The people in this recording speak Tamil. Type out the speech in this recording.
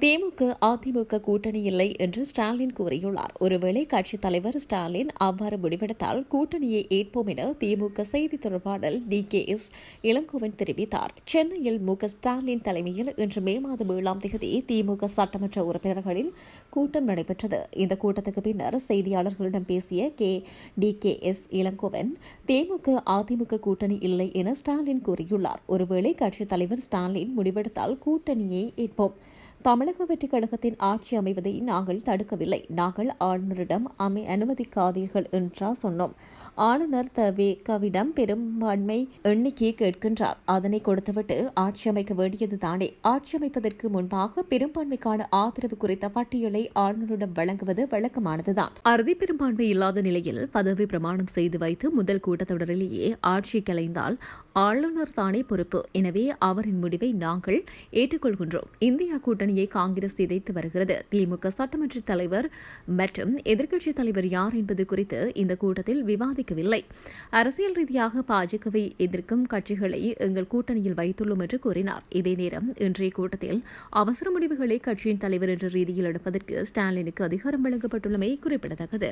திமுக அதிமுக கூட்டணி இல்லை என்று ஸ்டாலின் கூறியுள்ளார். ஒருவேளை கட்சித் தலைவர் ஸ்டாலின் அவ்வாறு முடிவெடுத்தால் கூட்டணியை ஏற்போம் என திமுக செய்தி தொடர்பாளர் DKS இளங்கோவன் தெரிவித்தார். சென்னையில் ஸ்டாலின் தலைமையில் இன்று மே மாதம் 7ஆம் தேதி திமுக சட்டமன்ற உறுப்பினர்களின் கூட்டம் நடைபெற்றது. இந்த கூட்டத்துக்கு பின்னர் செய்தியாளர்களிடம் பேசிய DKS இளங்கோவன், திமுக அதிமுக கூட்டணி இல்லை என ஸ்டாலின் கூறியுள்ளார். ஒருவேளை கட்சித் தலைவர் ஸ்டாலின் முடிவெடுத்தால் கூட்டணியை ஏற்போம். தமிழக வெற்றிக் கழகத்தின் ஆட்சி அமைவதை நாங்கள் தடுக்கவில்லை. நாங்கள் ஆளுநரிடம் அனுமதிக்காதீர்கள் என்றா சொன்னோம். ஆளுநர் தவேகவிடம் பெரும்பான்மை எண்ணிக்கையை கேட்கின்றார். அதனை கொடுத்துவிட்டு ஆட்சி அமைக்க வேண்டியதுதானே. ஆட்சி அமைப்பதற்கு முன்பாக பெரும்பான்மைக்கான ஆதரவு குறித்த பட்டியலை ஆளுநரிடம் வழங்குவது வழக்கமானதுதான். அறுதி பெரும்பான்மை இல்லாத நிலையில் பதவி பிரமாணம் செய்து வைத்து முதல் கூட்டத்தொடரிலேயே ஆட்சி கலைந்தால் ஆளுநர் தானே பொறுப்பு. எனவே அவரின் முடிவை நாங்கள் ஏற்றுக்கொள்கின்றோம். இந்தியா கூட்டணியை காங்கிரஸ் சிதைத்து வருகிறது. திமுக சட்டமன்ற தலைவர் மற்றும் எதிர்க்கட்சித் தலைவர் யார் என்பது குறித்து இந்த கூட்டத்தில் விவாதிக்கவில்லை. அரசியல் ரீதியாக பாஜகவை எதிர்க்கும் கட்சிகளை எங்கள் கூட்டணியில் வைத்துள்ளோம் என்று கூறினார். இதே நேரம் இன்றைய கூட்டத்தில் அவசர முடிவுகளை கட்சியின் தலைவர் என்ற ரீதியில் எடுப்பதற்கு ஸ்டாலினுக்கு அதிகாரம் வழங்கப்பட்டுள்ளமை குறிப்பிடத்தக்கது.